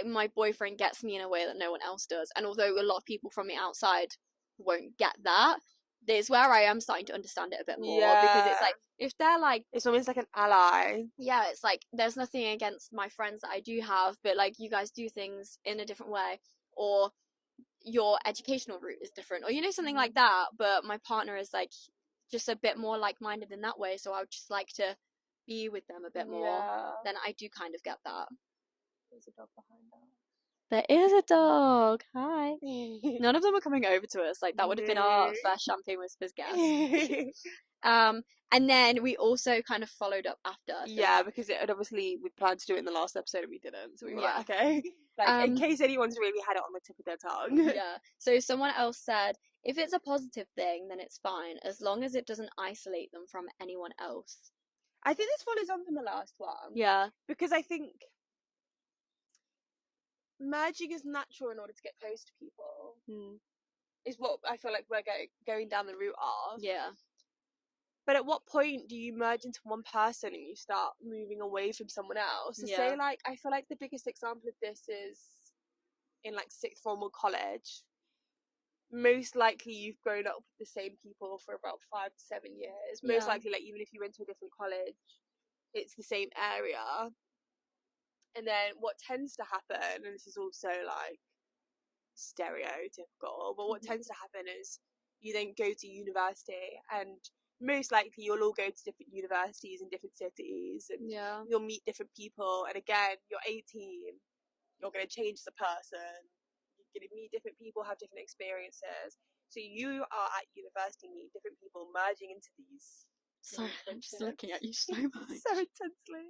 my boyfriend gets me in a way that no one else does. And although a lot of people from the outside won't get that, there's where I am starting to understand it a bit more, because it's like, if they're like, it's almost like an ally. Yeah, it's like, there's nothing against my friends that I do have, but like, you guys do things in a different way, or your educational route is different, or something like that, but my partner is like just a bit more like-minded in that way, so I would just like to be with them a bit more. Then I do kind of get that. There's a dog behind us. There is a dog. Hi. None of them are coming over to us. Like, that would have been our first Champagne Whispers guest. And then we also kind of followed up after. So because it had obviously, we planned to do it in the last episode and we didn't. So we were like, okay. Like, in case anyone's really had it on the tip of their tongue. So someone else said, if it's a positive thing, then it's fine, as long as it doesn't isolate them from anyone else. I think this follows on from the last one. Yeah. Because I think merging is natural in order to get close to people. Is what I feel like we're going down the route of. Yeah. But at what point do you merge into one person and you start moving away from someone else? So say, like, I feel like the biggest example of this is in like sixth form or college, most likely you've grown up with the same people for about 5 to 7 years. Most likely, like, even if you went to a different college, it's the same area. And then what tends to happen, and this is also like stereotypical, but what tends to happen is you then go to university, and most likely you'll all go to different universities in different cities, and you'll meet different people. And again, you're 18, you're going to change as a person, you're going to meet different people, have different experiences. So you are at university, meeting different people, merging into these. Sorry, I'm just looking at you so much. So intensely.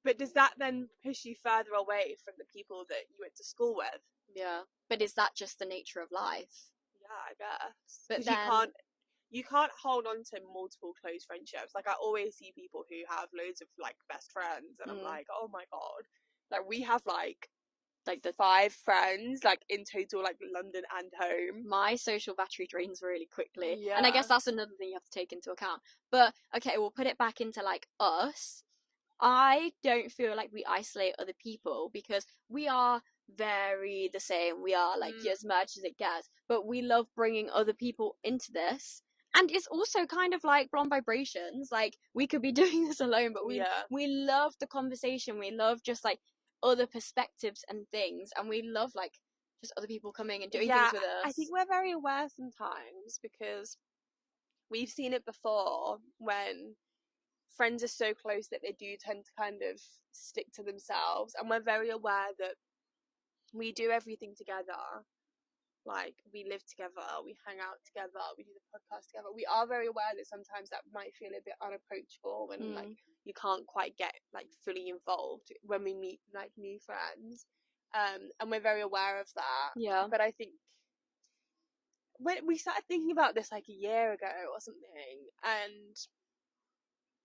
But does that then push you further away from the people that you went to school with? Yeah. But is that just the nature of life? Yeah, I guess. But then you can't hold on to multiple close friendships. Like, I always see people who have loads of like best friends, and I'm like, oh my god, like we have like the 5 friends, like in total, like London and home. My social battery drains really quickly, and I guess that's another thing you have to take into account. But okay, we'll put it back into like us. I don't feel like we isolate other people, because we are very the same. We are like as much as it gets, but we love bringing other people into this. And it's also kind of like blonde vibrations. Like, we could be doing this alone, but we love the conversation. We love just like other perspectives and things, and we love like just other people coming and doing things with us. I think we're very aware sometimes, because we've seen it before when friends are so close that they do tend to kind of stick to themselves, and we're very aware that we do everything together. Like, we live together, we hang out together, we do the podcast together. We are very aware that sometimes that might feel a bit unapproachable, and like you can't quite get like fully involved when we meet like new friends, and we're very aware of that. But I think when we started thinking about this like a year ago or something, and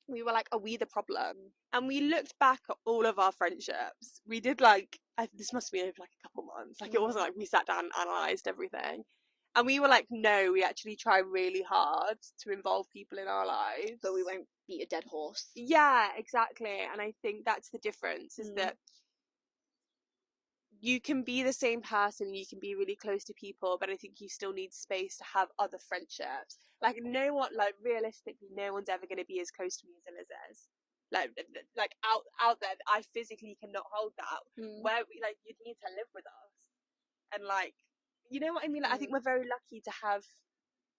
we were like, are we the problem? And we looked back at all of our friendships. We did like, this must be over like a couple months. Like, it wasn't like we sat down and analysed everything. And we were like, no, we actually try really hard to involve people in our lives. But we won't beat a dead horse. Yeah, exactly. And I think that's the difference, is that you can be the same person, you can be really close to people, but I think you still need space to have other friendships. Like, no one, like, realistically, no one's ever going to be as close to me as Eliz is. Like out there, I physically cannot hold that. Where we, like, you'd need to live with us, and like, you know what I mean? Like, I think we're very lucky to have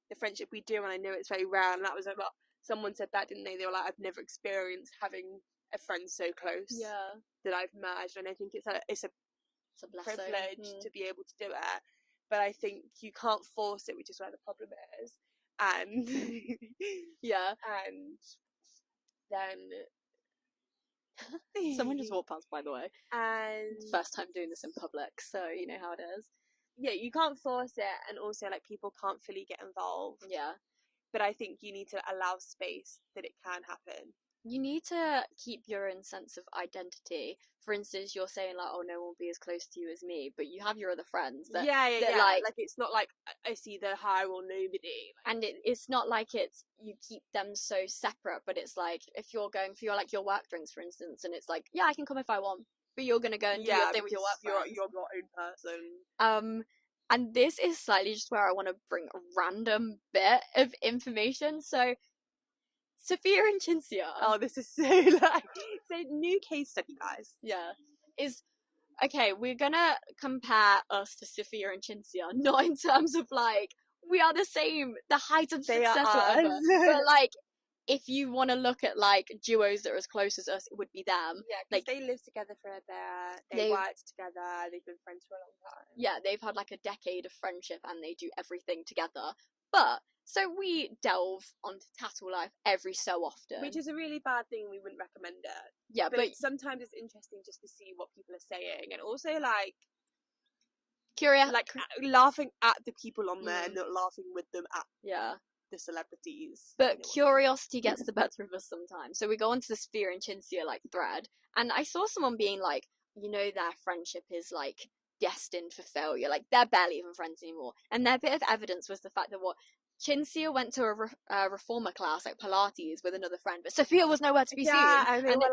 the friendship we do, and I know it's very rare. And that was about, someone said that, didn't they? They were like, I've never experienced having a friend so close that I've merged, and I think it's a privilege to be able to do it. But I think you can't force it, which is where the problem is. And and then someone just walked past, by the way, and first time doing this in public, so you know how it is. You can't force it, and also like people can't fully get involved. But I think you need to allow space that it can happen. You need to keep your own sense of identity. For instance, you're saying like, oh, no one will be as close to you as me, but you have your other friends that like it's not like it's either her or nobody. And it's not like it's you keep them so separate, but it's like, if you're going for your work drinks, for instance, and it's like, yeah, I can come if I want, but you're gonna go and do your thing with your work friends. You're your own person. And this is slightly just where I want to bring a random bit of information. So, Sophia and Cinzia. Oh, this is so like, so new case study, guys. Okay, we're gonna compare us to Sophia and Cinzia, not in terms of like, we are the same, the height of success or whatever, but like, if you want to look at like duos that are as close as us, it would be them. Yeah, because they lived together for a bit, they worked together, they've been friends for a long time. Yeah, they've had like a decade of friendship, and they do everything together. But so we delve onto tattle life every so often, which is a really bad thing. We wouldn't recommend it. Yeah, but sometimes it's interesting just to see what people are saying, and also like curious, like laughing at the people on there, not laughing with them at the celebrities. But curiosity gets the better of us sometimes. So we go onto the Sophia and Cinzia like thread, and I saw someone being like, you know, their friendship is like destined for failure. Like, they're barely even friends anymore. And their bit of evidence was the fact that Cinzia went to a reformer class, like Pilates, with another friend, but Sophia was nowhere to be seen. Yeah, and they were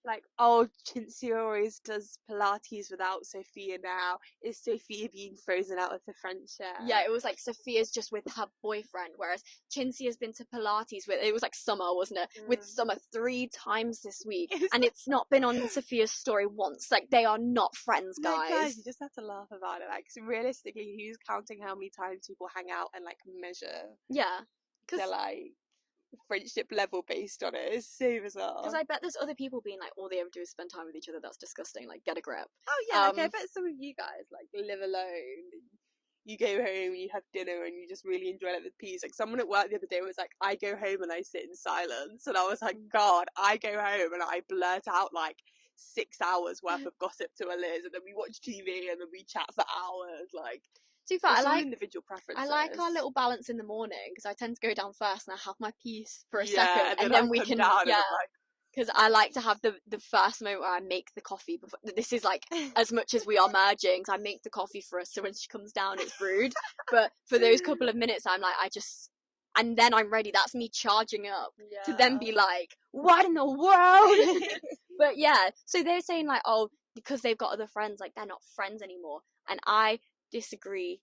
like, oh, Cinzia always does Pilates without Sophia now. Is Sophia being frozen out of the friendship? Yeah, it was like Sophia's just with her boyfriend, whereas Cinzia's been to Pilates with, it was like Summer, wasn't it? With Summer 3 times this week, and it's not been on Sophia's story once. Like, they are not friends, guys. Like, guys, you just have to laugh about it. Like, realistically, who's counting how many times people hang out and like measure? Yeah, their like friendship level based on it. It's so bizarre. Because I bet there's other people being like, all they ever do is spend time with each other. That's disgusting. Like, get a grip. Oh yeah, like I bet some of you guys like live alone. You go home, you have dinner, and you just really enjoy it with peace. Like, someone at work the other day was like, I go home and I sit in silence, and I was like, God, I go home and I blurt out like 6 hours worth of gossip to Liz, and then we watch TV and then we chat for hours. Like, too far. I like individual preferences. I like our little balance in the morning, because I tend to go down first and I have my peace for a second, and then we can because I like to have the first moment where I make the coffee before. This is like as much as we are merging, so I make the coffee for us, so when she comes down it's brewed. But for those couple of minutes I'm like, and then I'm ready. That's me charging up to then be like, what in the world? But yeah, so they're saying like, oh, because they've got other friends, like they're not friends anymore, and I disagree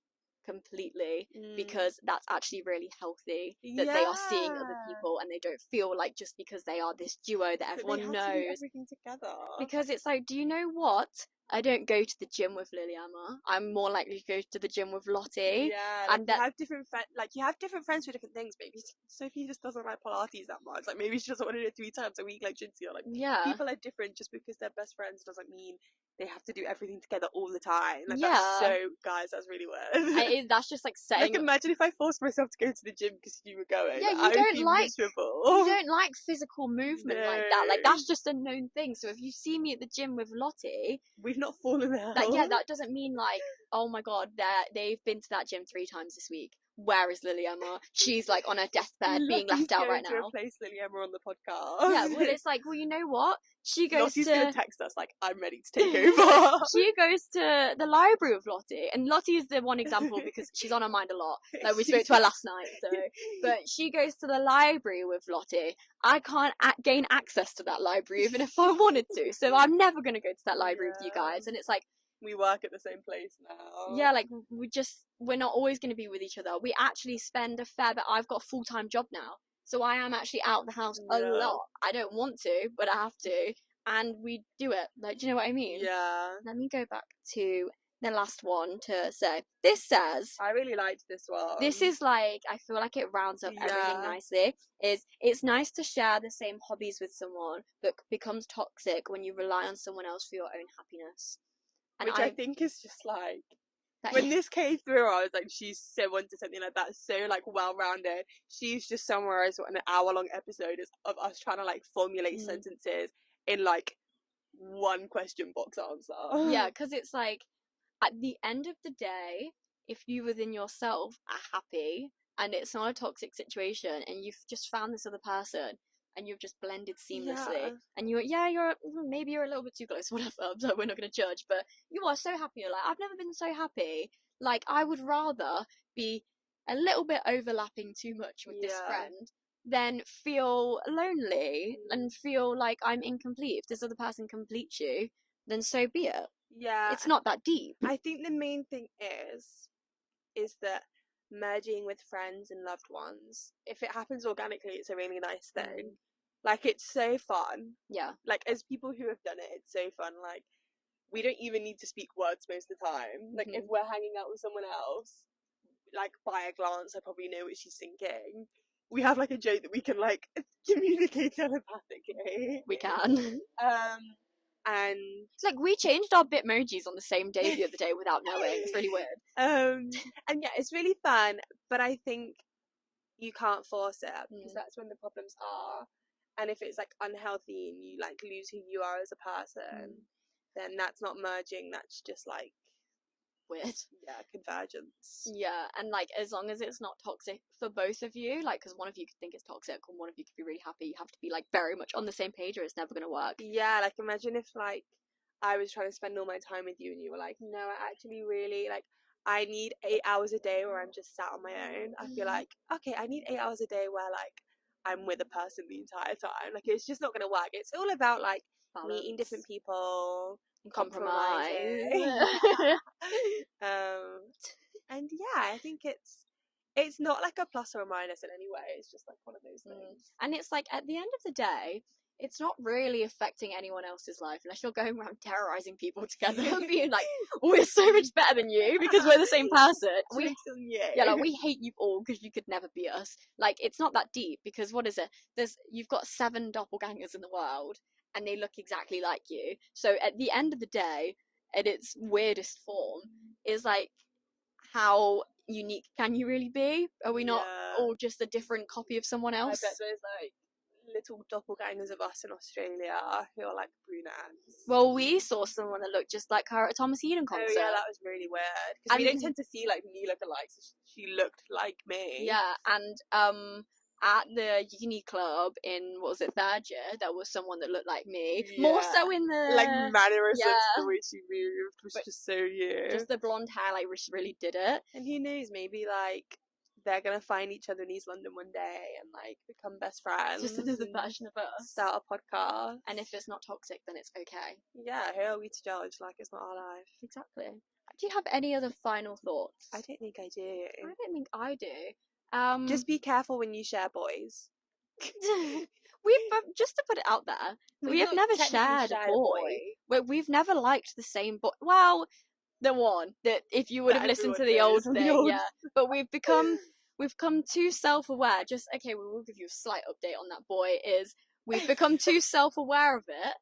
completely, because that's actually really healthy that they are seeing other people and they don't feel like just because they are this duo that everyone knows everything together. Because it's like, do you know what? I don't go to the gym with Lily Emma. I'm more likely to go to the gym with Lottie. Yeah, like, and you have different you have different friends for different things. Maybe Sophie just doesn't like Pilates that much. Like, maybe she doesn't want to do it 3 times a week like Cinzia. Like, people are different. Just because they're best friends doesn't mean they have to do everything together all the time. Like, that's so, guys, that's really weird. That's just like setting. Like, imagine if I forced myself to go to the gym because you were going. Yeah, you don't like miserable. You don't like physical movement like that. Like, that's just a known thing. So if you see me at the gym with Lottie, we've not fallen out. Like, yeah, that doesn't mean like, oh my god, they've been to that gym 3 times this week. Where is Lily Emma? She's like on her deathbed, being left out right now. To replace Lily Emma on the podcast. Yeah, well, it's like, well, you know what? She goes Lottie's gonna text us like, I'm ready to take over. She goes to the library with Lottie, and Lottie is the one example because she's on her mind a lot. Like, we spoke to her last night, so. But she goes to the library with Lottie. I can't gain access to that library even if I wanted to, so I'm never gonna go to that library with you guys. And it's like, we work at the same place now. Yeah, like, we're not always going to be with each other. We actually spend a fair bit. I've got a full-time job now, so I am actually out of the house a lot. I don't want to, but I have to, and we do it. Like, do you know what I mean? Yeah. Let me go back to the last one to say. This says, I really liked this one. This is like, I feel like it rounds up everything nicely. It's nice to share the same hobbies with someone, but becomes toxic when you rely on someone else for your own happiness. And which I think is just like, when this came through, I was like, she's so onto something like that, so like well-rounded. She's just summarized what an hour-long episode is of us trying to like formulate sentences in like one question box answer. Yeah, because it's like, at the end of the day, if you within yourself are happy and it's not a toxic situation and you've just found this other person and you've just blended seamlessly, and you're maybe you're a little bit too close, whatever, so we're not going to judge, but you are so happy. You're like, I've never been so happy. Like, I would rather be a little bit overlapping too much with this friend than feel lonely and feel like I'm incomplete. If this other person completes you, then so be it. Yeah. It's not that deep. I think the main thing is that merging with friends and loved ones, if it happens organically, it's a really nice thing. Like, it's so fun. Yeah. Like, as people who have done it, it's so fun. Like, we don't even need to speak words most of the time. Like, if we're hanging out with someone else, like, by a glance, I probably know what she's thinking. We have, like, a joke that we can, like, communicate telepathically. We can. And it's like, we changed our Bitmojis on the same day the other day without knowing. It's really weird. And yeah, it's really fun, but I think you can't force it, because that's when the problems are. And if it's like unhealthy and you like lose who you are as a person, then that's not merging, that's just like weird. Yeah, convergence. Yeah, and like, as long as it's not toxic for both of you, like, because one of you could think it's toxic and one of you could be really happy, you have to be like very much on the same page or it's never gonna work. Yeah, like, imagine if like I was trying to spend all my time with you and you were like, no, I actually really like, I need 8 hours a day where I'm just sat on my own. I feel like, okay, I need 8 hours a day where like I'm with a person the entire time. Like, it's just not gonna work. It's all about like meeting different people, compromise. compromising. And yeah, I think it's not like a plus or a minus in any way. It's just like one of those things. And it's like, at the end of the day, it's not really affecting anyone else's life unless you're going around terrorizing people together and being like, we're so much better than you because we're the same person. We hate you all because you could never be us. Like, it's not that deep, because what is it? You've got 7 doppelgangers in the world and they look exactly like you. So at the end of the day, at its weirdest form, is like, how unique can you really be? Are we not all just a different copy of someone else? I bet there's like little doppelgangers of us in Australia who are like brunettes. Well, we saw someone that looked just like her at a Thomas Eden concert. Oh yeah, that was really weird. Because we don't tend to see like me lookalikes. She looked like me. Yeah, and at the uni club in, what was it, third year, there was someone that looked like me. Yeah. More so in the like mannerisms, the way she moved was just so you. Just the blonde hair, like, really did it. And who knows, maybe like they're gonna find each other in East London one day and like become best friends. Just another version of us. Start a podcast. And if it's not toxic, then it's okay. Yeah, who are we to judge? Like, it's not our life. Exactly. Do you have any other final thoughts? I don't think I do. I don't think I do. Just be careful when you share boys. Just to put it out there, we have never shared a boy. We've never liked the same boy. Well, the one that, if you would have listened to the old thing, yeah. But we've become too self-aware. Just, okay, we will give you a slight update on that boy. Is we've become too self-aware of it,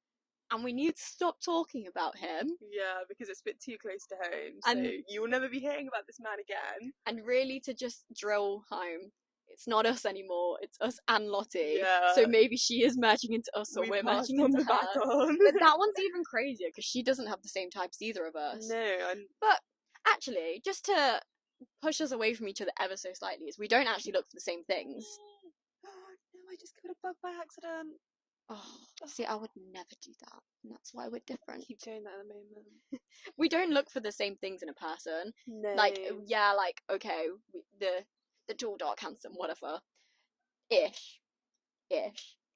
and we need to stop talking about him. Yeah, because it's a bit too close to home. And so you will never be hearing about this man again. And really, to just drill home, it's not us anymore. It's us and Lottie. Yeah. So maybe she is merging into us, or we're merging into her. But that one's even crazier because she doesn't have the same types either of us. No. But actually, just to push us away from each other ever so slightly, is we don't actually look for the same things. No, I just killed a bug by accident. Oh, see, I would never do that. And that's why we're different. I keep doing that at the moment. We don't look for the same things in a person. No. Like, yeah, like, okay, the tall, dark, handsome, whatever. Ish.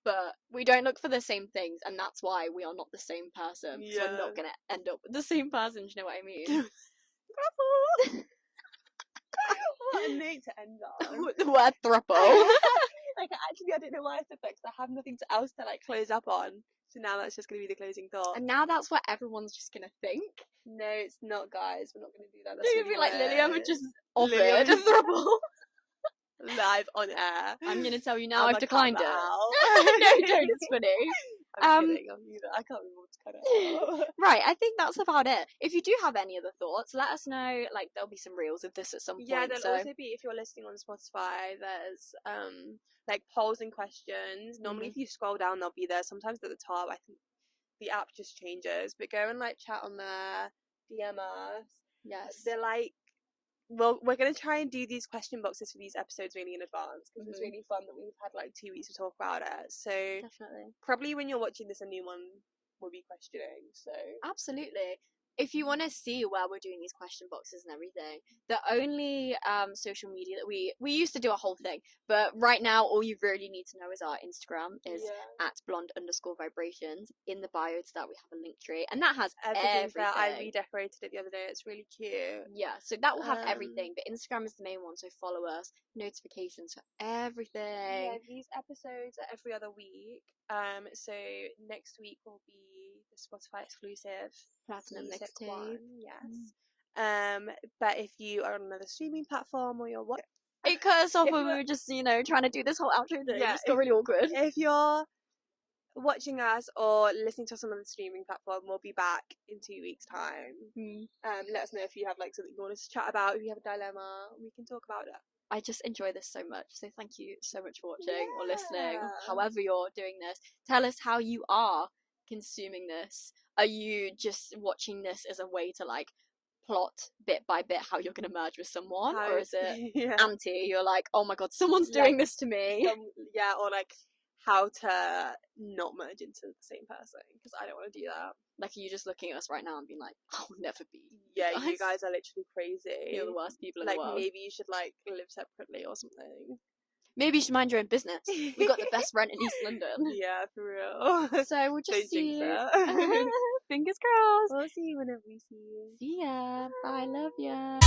But we don't look for the same things, and that's why we are not the same person. Yeah. So we're not going to end up with the same person, do you know what I mean? What a note to end on. The word throuple. Like, actually, I don't know why I said that, because I have nothing else to, like, close up on. So now that's just going to be the closing thought. And now that's what everyone's just going to think. No, it's not, guys. We're not going to do that. That's really be like, Lily just offered a throuple. Live on air. I'm going to tell you now, I've declined it. No, don't, it's funny. I'm kidding, I can't remember what to cut it out. Right, I think that's about it. If you do have any other thoughts, let us know. Like, there'll be some reels of this at some point. Yeah, there'll also be, if you're listening on Spotify, there's like polls and questions. Normally if you scroll down, they'll be there. Sometimes at the top. I think the app just changes, but go and like chat on there, DM us. Yes, they're like, well, we're going to try and do these question boxes for these episodes really in advance, because it's really fun that we've had like 2 weeks to talk about it. So definitely, probably when you're watching this, a new one will be questioning. So absolutely. If you want to see where we're doing these question boxes and everything, the only social media that we used to do a whole thing, but right now all you really need to know is our Instagram is at @blonde_vibrations. In the bio to that we have a link tree, and that has everything. I redecorated it the other day. It's really cute. Yeah, so that will have everything, but Instagram is the main one, so follow us, notifications for everything. Yeah, these episodes are every other week. So next week will be the Spotify exclusive Platinum mixtape one. Yes. But if you are on another streaming platform, or you're it cut us off when we were just, trying to do this whole outro thing. Yeah, it's got really awkward. If you're watching us or listening to us on another streaming platform, we'll be back in 2 weeks' time. Let us know if you have like something you want us to chat about. If you have a dilemma, we can talk about it. I just enjoy this so much, so thank you so much for watching or listening, however you're doing this. Tell us how you are consuming this. Are you just watching this as a way to like plot bit by bit how you're going to merge with someone, or is it anti? You're like, oh my god, someone's doing this to me. Or like how to not merge into the same person, because I don't want to do that. Like, are you just looking at us right now and being like, I'll never be you guys are literally crazy. You're the worst people in the world. Like, maybe you should like live separately or something. Maybe you should mind your own business. We've got the best rent in East London. Yeah, for real. So we'll just Don't jinx see. it. Fingers crossed. We'll see you whenever we see you. See ya. Bye. Love ya.